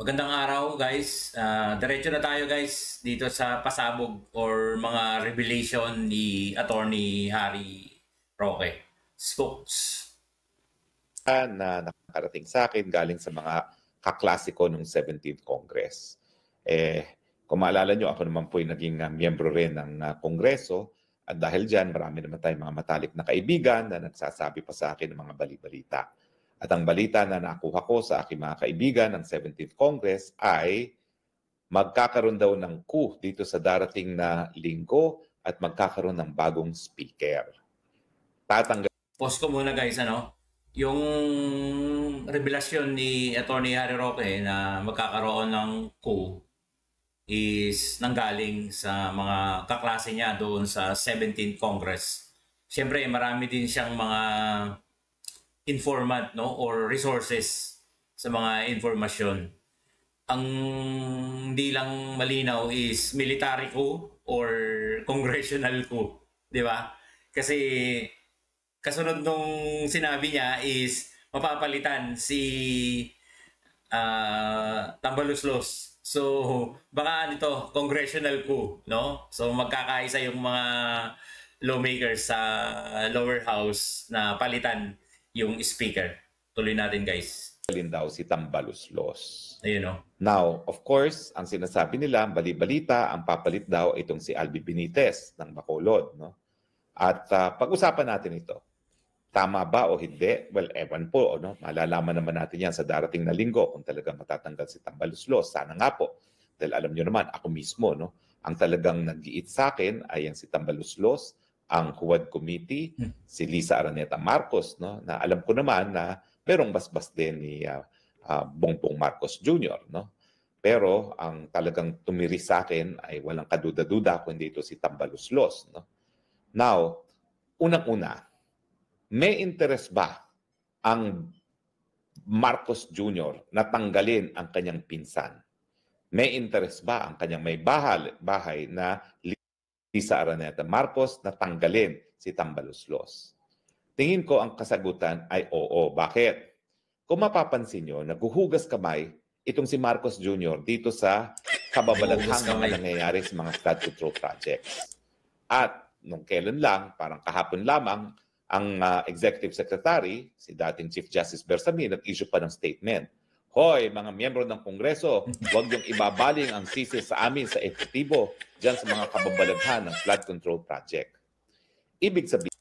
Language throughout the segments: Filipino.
Magandang araw guys. Diretso na tayo guys dito sa pasabog or mga revelation ni Attorney Harry Roque. Spokes. Na nakarating sa akin galing sa mga kaklasiko ng 17th Congress. Kung maalala nyo, ako naman po ay naging miyembro rin ng Kongreso at dahil dyan, marami naman tayong mga matalik na kaibigan na nagsasabi pa sa akin ng mga bali-balita. At ang balita na nakuha ko sa aking mga kaibigan ng 17th Congress ay magkakaroon daw ng coup dito sa darating na linggo at magkakaroon ng bagong speaker. Pause ko muna guys, yung revelasyon ni Attorney Harry Roque na magkakaroon ng coup is nanggaling sa mga kaklase niya doon sa 17th Congress. Siyempre, marami din siyang mga informant or resources sa mga informasyon. Ang hindi lang malinaw is military coup or congressional coup, di ba? Kasi kasunod nung sinabi niya is mapapalitan si Tambaluslos. So baka nito congressional coup, no? So magkakaisa yung mga lawmakers sa lower house na palitan yung speaker. Tuloy natin guys. Daw si Tambaluslos. Ayun, no? Now, of course, ang sinasabi nila, bali-balita, ang papalit daw itong si Albi Benitez ng Bacolod, no? At pag-usapan natin ito. Tama ba o hindi? Well, ewan po, no? Malalaman naman natin yan sa darating na linggo kung talagang matatanggal si Tambaluslos. Sana nga po. Dahil alam nyo naman, ako mismo, no? Ang talagang nag-iit sa akin ay ang si Tambaluslos, ang Huwad Committee, si Lisa Araneta Marcos, no? Na alam ko naman na merong basbas din ni Bongbong Marcos Jr., no? Pero ang talagang tumiri sa akin ay walang kaduda-duda kundi ito si Tambaluslos, no? Now, unang-una, may interes ba ang Marcos Jr. na tanggalin ang kanyang pinsan? May interes ba ang kanyang may bahay na Lisa Araneta Marcos na tanggalin si Tambaluslos? Tingin ko ang kasagutan ay oo. Bakit? Kung mapapansin nyo, naghuhugas kamay itong si Marcos Jr. dito sa kababalaghang mga nangyayari sa mga flood control projects. At nung kailan lang, parang kahapon lamang, ang Executive Secretary, si dating Chief Justice Bersamin, nag-issue pa ng statement. Hoy, mga miyembro ng Kongreso, huwag niyong ibabaling ang sisi sa amin sa ekutibo dyan sa mga kababalaghan ng flood control project. Ibig sabihin,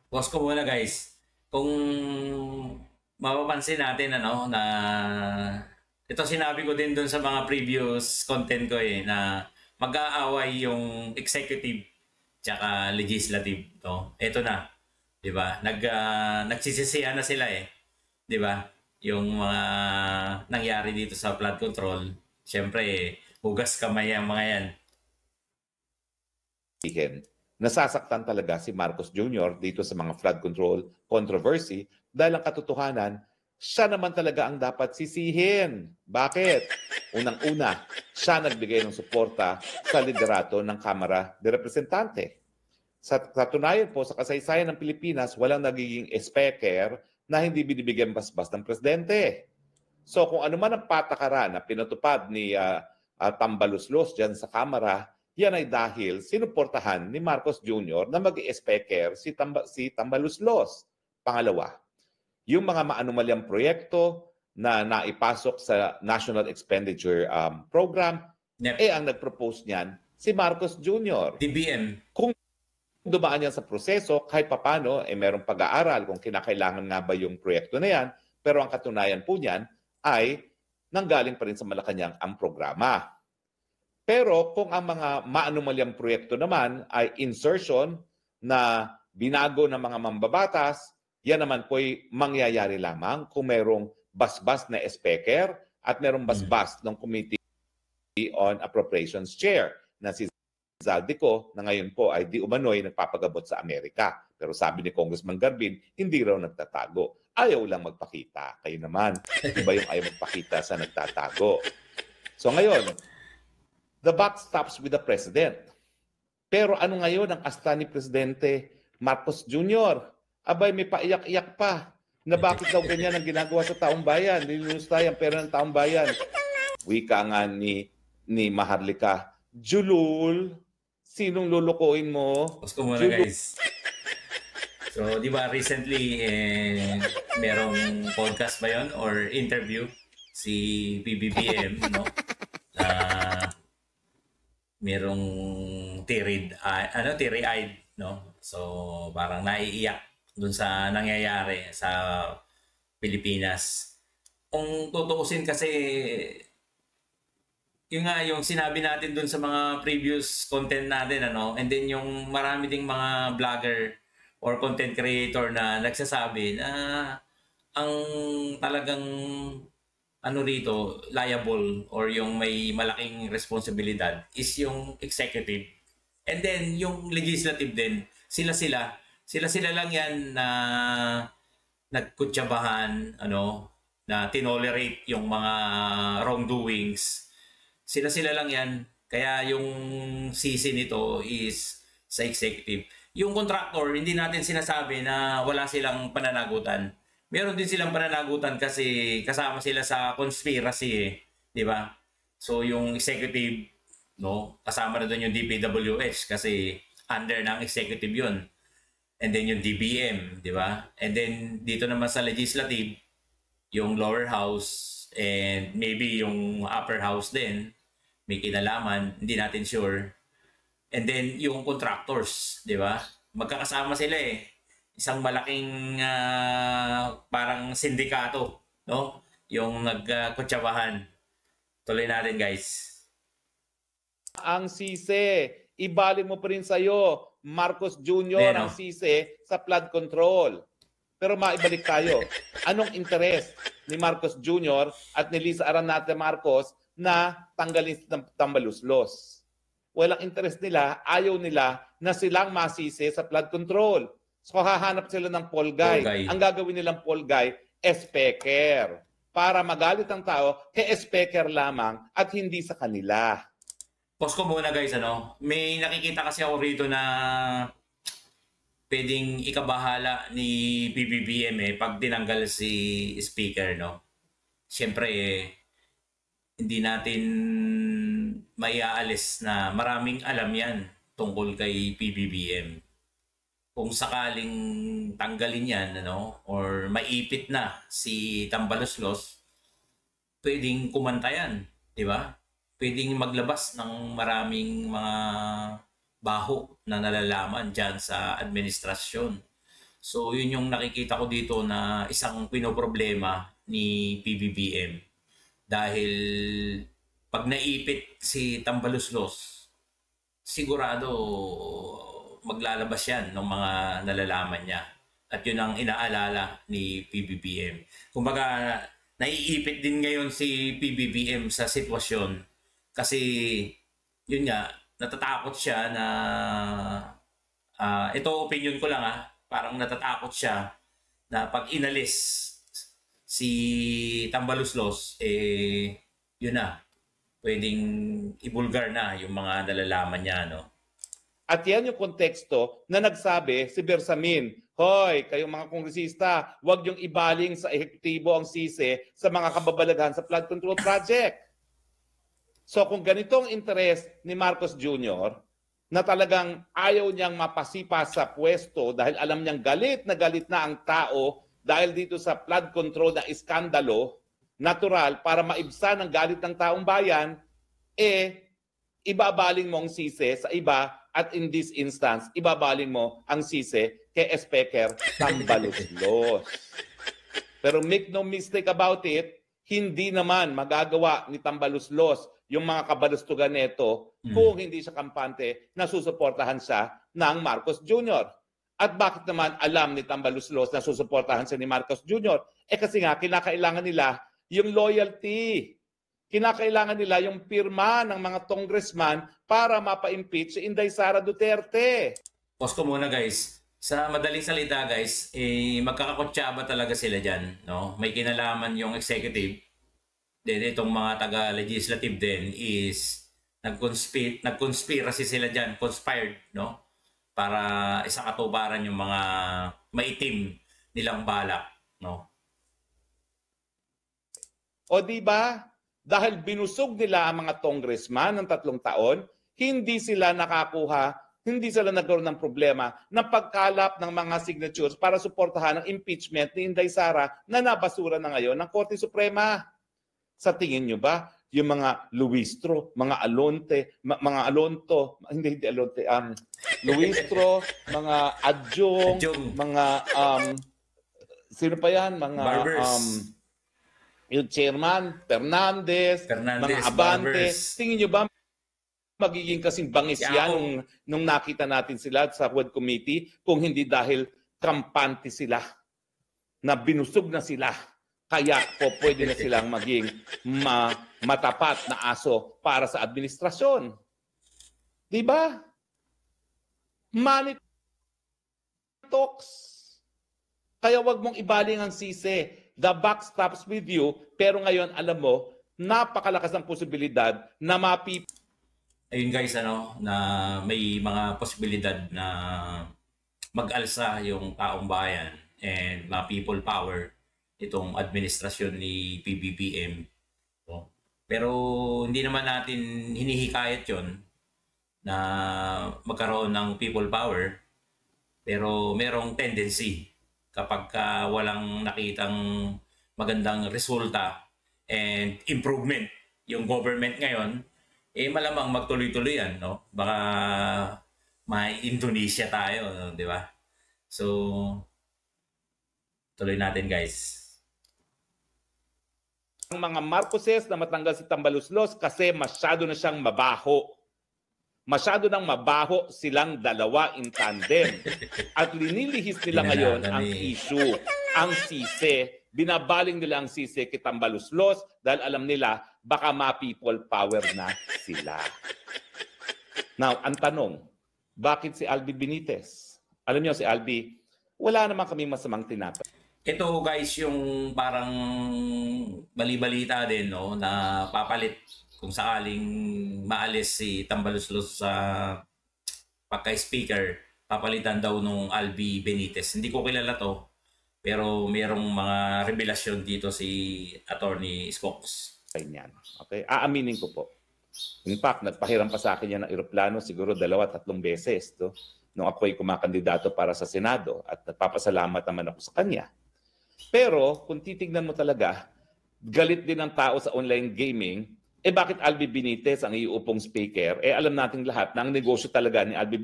pause ko muna guys. Kung mapapansin natin na ito sinabi ko din doon sa mga previous content ko na mag-aaway yung executive tsaka legislative to. Ito na, 'di ba? Nagsisisihan na sila 'di ba? Yung mga nangyari dito sa flood control. Siyempre, hugas kamay ang mga yan. Nasasaktan talaga si Marcos Jr. dito sa mga flood control controversy dahil ang katotohanan, siya naman talaga ang dapat sisihin. Bakit? Unang-una, siya nagbigay ng suporta sa liderato ng Kamara de Representante. Sa katunayan po, sa kasaysayan ng Pilipinas, walang nagiging speaker na hindi binibigyan basbas ng presidente. So kung ano man ang patakaran na pinatupad ni Tambaluslos dyan sa Kamara, yan ay dahil sinuportahan ni Marcos Jr. na mag-i-speaker si Tambaluslos. Pangalawa, yung mga maanumalyang proyekto na naipasok sa National Expenditure Program, ang nag-propose niyan si Marcos Jr. DBM. Kung dumaan yan sa proseso, kahit papano, merong pag-aaral kung kinakailangan nga ba yung proyekto na yan, pero ang katunayan po niyan ay nanggaling pa rin sa Malacanang ang programa. Pero kung ang mga maanumalyang proyekto naman ay insertion na binago ng mga mambabatas, yan naman po'y mangyayari lamang kung merong basbas na speaker at merong basbas ng Committee on Appropriations Chair na si Zaldico na ngayon po ay di umano'y nagpapagabot sa Amerika. Pero sabi ni Congressman Garbin, hindi raw nagtatago. Ayaw lang magpakita. Kayo naman, iba yung ayaw magpakita sa nagtatago. So ngayon, the buck stops with the President. Pero ano ngayon ang asta ni Presidente Marcos Jr.? Abay, may paiyak-iyak pa na bakit daw ganyan ang ginagawa sa taong bayan. Nililusta yung pera ng taong bayan. Wika nga ni Maharlika, Julul, sinong lulukuin mo? Pause ko muna guys. So, di ba recently, merong podcast ba yun or interview si PBBM, no? Merong teary-eyed, no? So, parang naiiyak dun sa nangyayari sa Pilipinas. Kung tutuusin kasi, yung sinabi natin dun sa mga previous content natin, ano? And then yung marami ding mga vlogger or content creator na nagsasabi na ang talagang rito, liable or yung may malaking responsibilidad is yung executive. And then yung legislative din, sila-sila lang yan na nagkutsabahan, na tinolerate yung mga wrongdoings. Sila lang yan. Kaya yung sisi nito is sa executive. Yung contractor, hindi natin sinasabi na wala silang pananagutan. Meron din silang pananagutan kasi kasama sila sa conspiracy, di ba? So yung executive, kasama na doon yung DPWH kasi under ng executive yun. And then yung DBM, di ba? And then dito naman sa legislative, yung lower house and maybe yung upper house din, may kinalaman, hindi natin sure. And then yung contractors, di ba? Magkakasama sila eh. Isang malaking parang sindikato, no? Yung nagkutsabahan. Tuloy natin, guys. Ang sisi, ibalik mo pa rin sa'yo, Marcos Jr. ang sisi sa flood control. Pero maibalik tayo. Anong interes ni Marcos Jr. at ni Lisa Aranate Marcos na tanggalin ng Tambaluslos? Walang interes nila, ayaw nila na silang masisi sa flood control. So hahanap sila ng Paul Guy. Ang gagawin nilang Paul Guy, speaker. Para magalit ang tao, kay speaker lamang at hindi sa kanila. Pause ko muna guys, may nakikita kasi ako rito na pwedeng ikabahala ni PBBM pag tinanggal si speaker, no? Siyempre, hindi natin maiaalis na maraming alam yan tungkol kay PBBM. Kung sakaling tanggalin yan, or maipit na si Tambaluslos, pwedeng kumanta yan, di ba? Pwedeng maglabas ng maraming mga baho na nalalaman dyan sa administrasyon. So, yun yung nakikita ko dito na isang pinoproblema ni PBBM. Dahil pag naipit si Tambaluslos, sigurado maglalabas yan ng mga nalalaman niya. At yun ang inaalala ni PBBM. Kumbaga, naiipit din ngayon si PBBM sa sitwasyon. Kasi, yun nga, natatakot siya na, ito opinion ko lang parang natatakot siya na pag inalis si Tambaluslos, yun na, pwedeng ibulgar na yung mga nalalaman niya, At yan yung konteksto na nagsabi si Bersamin, hoy, kayong mga kongresista, huwag yung ibaling sa ehekutibo ang sisi sa mga kababalaghan sa flood control project. So kung ganitong interes ni Marcos Jr., na talagang ayaw niyang mapasipa sa pwesto dahil alam niyang galit na ang tao dahil dito sa flood control na iskandalo, natural para maibsan ang galit ng taong bayan, ibabaling mo ang sisi sa iba. At in this instance, ibabaling mo ang sisi kay Speaker Tambaluslos. Pero make no mistake about it, hindi naman magagawa ni Tambaluslos yung mga kabalustugan nito kung hindi siya kampante na susuportahan siya ng Marcos Jr. At bakit naman alam ni Tambaluslos na susuportahan siya ni Marcos Jr.? Kasi nga, kinakailangan nila yung loyalty. Kinakailangan nila yung pirma ng mga congressman para mapa-impeach si Inday Sara Duterte. Pause ko muna guys. Sa madaling salita guys, magkakakutsaba talaga sila dyan. May kinalaman yung executive. Then itong mga taga-legislative din is nag-conspiracy sila dyan, conspired, para isakatuparan yung mga maitim nilang balak. O di ba? dahil binusog nila ang mga congressman ng 3 taon, hindi sila nakakuha, hindi sila nagkaroon ng problema ng pagkalap ng mga signatures para suportahan ang impeachment ni Inday Sara na nabasura na ngayon ng Korte Suprema. Sa tingin nyo ba, yung mga Luistro, mga Alonte, mga Alonto, hindi Alonte, Luistro, mga Adjong, mga, sino pa yan? Mga, yung chairman, Fernandez, mga Abante. Barbers. Tingin nyo ba magiging kasing bangis yan nung nakita natin sila sa Word Committee kung hindi dahil kampante sila, na binusog na sila. Kaya po pwede na silang maging matapat na aso para sa administrasyon. Di ba? Money talks. Kaya wag mong ibaling ang sisi. The buck stops with you. Pero ngayon, alam mo, napakalakas ng posibilidad na Ayun guys, na may mga posibilidad na mag-alsa yung taong bayan and mga people power itong administrasyon ni PBBM. Pero hindi naman natin hinihikayat yon na magkaroon ng people power, pero merong tendency kapag walang nakitang magandang resulta and improvement yung government ngayon, malamang magtuloy-tuloy yan, no? Baka may Indonesia tayo, di ba? So, tuloy natin guys. Ang mga Marcoses na matanggal si Tambaluslos kasi masyado na siyang mabaho. Masyado nang mabaho silang dalawa in tandem. At linilihis nila ngayon ang issue, ang sisi. Binabaling nila ang sisi kay Tambaluslos dahil alam nila baka ma-people power na sila. Now, ang tanong, bakit si Albi Benitez? Alam niyo si Albi, wala naman kami masamang tinatanong. Ito guys, yung parang bali-balita din, no, na papalit kung sakaling maalis si Tambaluslos sa pagka-speaker, papalitan daw nung Albi Benitez. Hindi ko kilala to, pero mayroong mga revelasyon dito si Attorney Spokes. Okay, aaminin ko po. In fact, nagpahiram pa sa akin yan ng eroplano siguro 2-3 beses nung ako'y kumakandidato para sa Senado at nagpapasalamat naman ako sa kanya. Pero kung titignan mo talaga, galit din ang tao sa online gaming, bakit Albi Benitez ang iupong speaker? Alam nating lahat na ang negosyo talaga ni Albi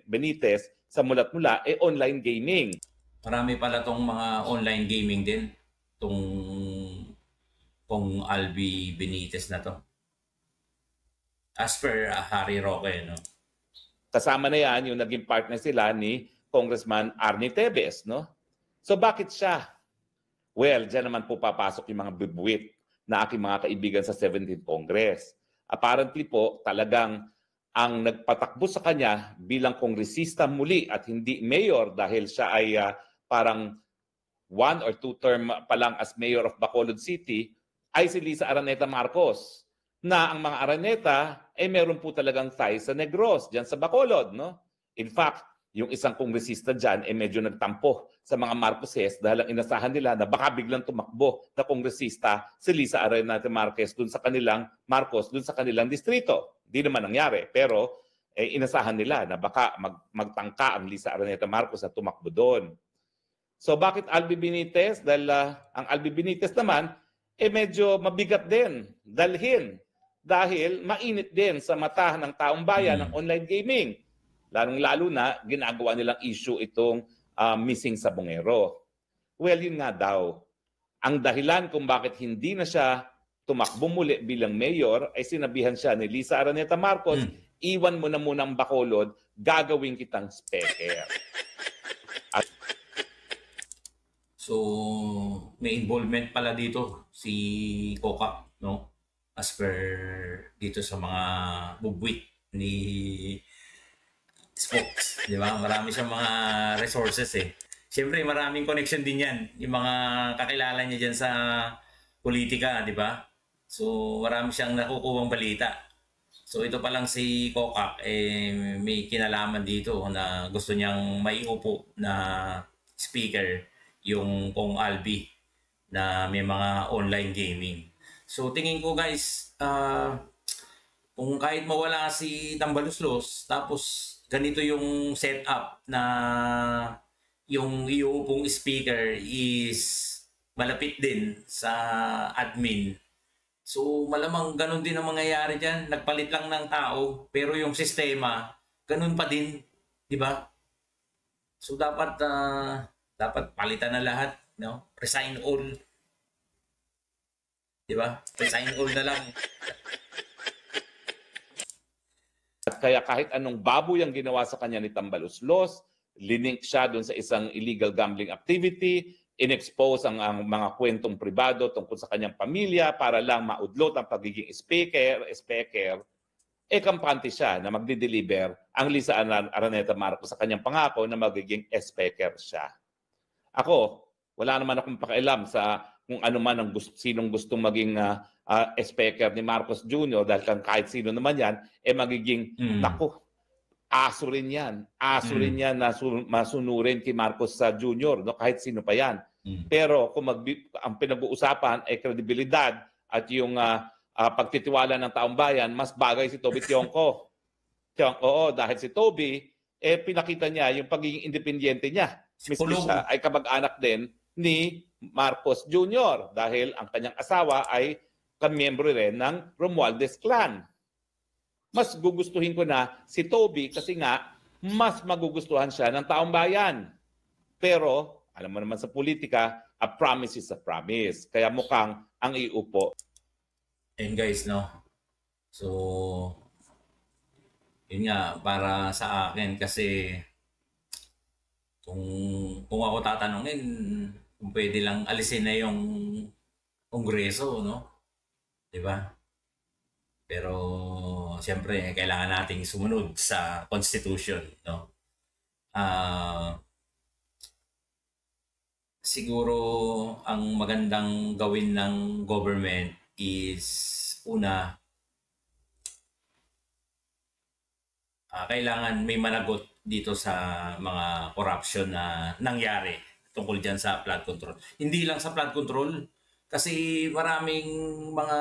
Benitez sa mulat-mula online gaming. Marami pala tong mga online gaming din, kung Albi Benitez na to. As per Harry Roque, no? Kasama na yan yung naging partner sila ni Congressman Arnie Tevez, no? So bakit siya? Well, dyan naman po papasok yung mga bibuwit na aking mga kaibigan sa 17th Congress. Apparently po, talagang ang nagpatakbo sa kanya bilang kongresista muli at hindi mayor dahil siya ay parang 1 or 2 term pa lang as mayor of Bacolod City, ay si Lisa Araneta Marcos. Na ang mga Araneta, meron po talagang ties sa Negros, dyan sa Bacolod, no? In fact, yung isang kongresista dyan medyo nagtampo sa mga Marcoses dahil ang inasahan nila na baka biglang tumakbo na kongresista si Lisa Araneta Marquez dun sa kanilang Marcos, dun sa kanilang distrito. Hindi naman nangyari, pero inasahan nila na baka magtangka ang Lisa Araneta Marcos at tumakbo doon. So bakit Albi Benitez? Dahil ang Albi Benitez naman, medyo mabigat din dalhin dahil mainit din sa mata ng taong bayan ng online gaming. Lalong-lalo na ginagawa nilang issue itong missing sa Bungero. Well, yun nga daw. Ang dahilan kung bakit hindi na siya tumakbo muli bilang mayor ay sinabihan siya ni Lisa Araneta Marcos, iwan mo na muna ang Bacolod, gagawin kitang speaker. So, may involvement pala dito si Coca, no? As per dito sa mga bugwit ni Spokes, di ba? Marami siyang mga resources Siyempre, maraming connection din yan. Yung mga kakilala niya dyan sa politika, di ba? So, marami siyang nakukuhang balita. So, ito pa lang si Coca, may kinalaman dito na gusto niyang maiupo na speaker yung Kong Albi na may mga online gaming. So tingin ko guys, kung kahit mawala si Tambaluslos, tapos ganito yung setup na yung iuupong speaker is malapit din sa admin. So malamang ganun din ang mangyayari dyan. Nagpalit lang ng tao, pero yung sistema, ganun pa din. Di ba? So dapat palitan na lahat. No? Resign all. Di ba? Resign all na lang. At kaya kahit anong baboy ang ginawa sa kanya ni Tambaluslos, linink siya doon sa isang illegal gambling activity, inexpose ang mga kwentong pribado tungkol sa kanyang pamilya para lang maudlot ang pagiging speaker, kampante siya na magdi-deliver ang Lisa Araneta Marcos sa kanyang pangako na magiging speaker siya. Ako, wala naman akong pakialam sa kung ano man ang sinong gustong maging speaker ni Marcos Jr. dahil kahit sino naman yan, magiging, naku, aso rin yan. Aso rin yan na masunurin kay Marcos Jr., no? Kahit sino pa yan. Pero kung ang pinag-uusapan ay kredibilidad at yung pagtitiwala ng taong bayan, mas bagay si Toby Tionco. Oo, dahil si Toby, pinakita niya yung pagiging independyente niya. Mismo siya ay kamag-anak din ni Marcos Jr. dahil ang kanyang asawa ay kamiyembro rin ng Romualdez clan. Mas gugustuhin ko na si Toby kasi nga mas magugustuhan siya ng taong bayan. Pero alam mo naman sa politika, a promise is a promise. Kaya mukhang ang iupo. And guys, no? So, yun nga, para sa akin kasi kung ako tatanungin, kung pwede lang alisin na yung Kongreso, no? 'Di ba? Pero siyempre kailangan nating sumunod sa Constitution, no? Siguro ang magandang gawin ng government is una, kailangan may managot dito sa mga corruption na nangyari tungkol dyan sa flood control. Hindi lang sa flood control, kasi maraming mga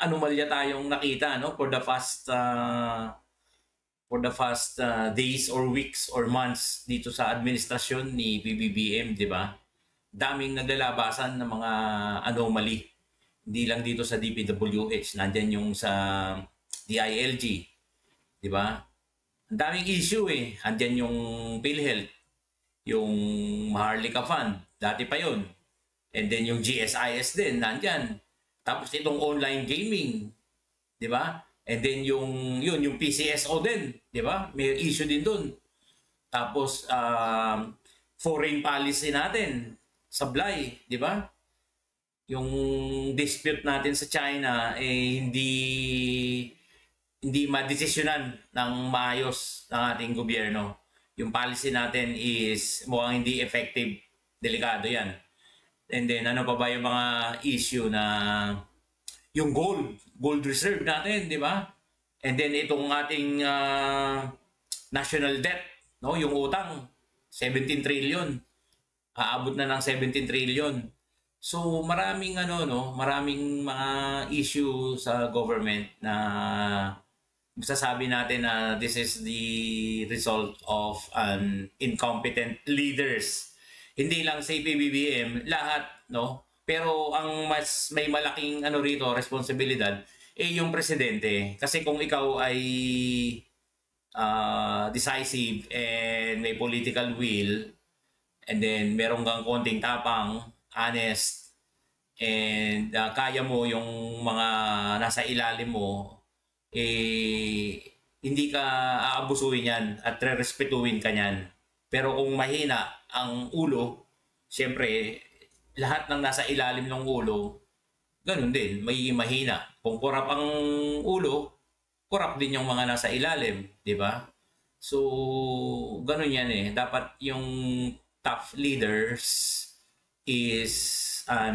anomalya tayong nakita, no, for the past days or weeks or months dito sa administrasyon ni PBBM, di ba? Daming naglalabasan ng mga anomaly. Hindi lang dito sa DPWH, nandiyan yung sa DILG, di ba? Ang daming issue Andiyan yung PhilHealth, yung Maharlika Fund, dati pa yun. And then yung GSIS din, nandyan. Tapos itong online gaming, di ba? And then yung PCSO din, di ba? May issue din dun. Tapos foreign policy natin, sablay, di ba? Yung dispute natin sa China hindi madesisyonan ng maayos ng ating gobyerno. Yung policy natin is mukhang hindi effective, delikado yan. And then ano pa ba yung mga issue na yung gold reserve natin, di ba? And then itong ating national debt, no, yung utang 17 trillion. Aabot na ng 17 trillion. So maraming maraming mga issue sa government na masasabi natin na this is the result of an incompetent leaders. Hindi lang sa PBBM, lahat, no? Pero ang mas may malaking rito responsibilidad yung presidente. Kasi kung ikaw ay decisive and may political will, and then meron kang konting tapang, honest, and kaya mo yung mga nasa ilalim mo, hindi ka aabusuin yan at re-respetuhin ka yan. Pero kung mahina ang ulo, siyempre, lahat ng nasa ilalim ng ulo, ganun din, may mahina. Kung korap ang ulo, korap din yung mga nasa ilalim, di ba? So, ganun yan Dapat yung tough leaders is a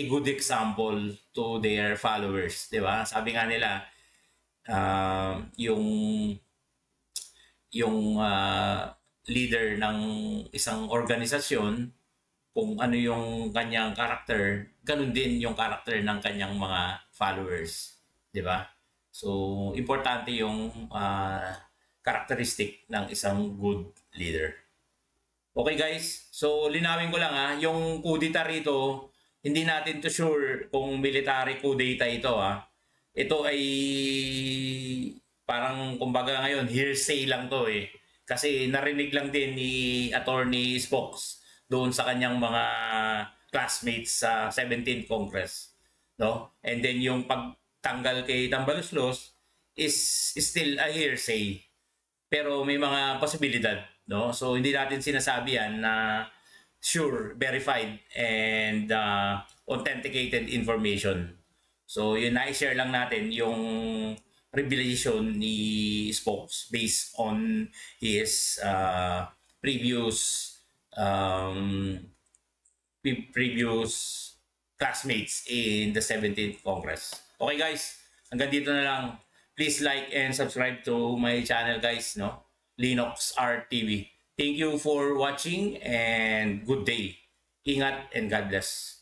good example to their followers, di ba? Sabi nga nila, yung leader ng isang organisasyon kung ano yung kanyang character, ganun din yung character ng kanyang mga followers, 'di ba? So importante yung characteristic ng isang good leader. Okay guys, so linawin ko lang yung kudita rito, hindi natin to sure kung military coup d'etat ito Ito ay parang kumbaga ngayon hearsay lang to Kasi narinig lang din ni Attorney Spokes doon sa kanyang mga classmates sa 17th Congress, no? And then yung pagtanggal kay Tambaloslos is still a hearsay. Pero may mga posibilidad, no? So hindi natin sinasabi yan na sure, verified and authenticated information. So yun, na-share lang natin yung revelation ni Spokes based on his previous classmates in the 17th Congress. Okay guys, hanggang dito na lang. Please like and subscribe to my channel guys, no? Linux Art TV. Thank you for watching and good day. Ingat and God bless.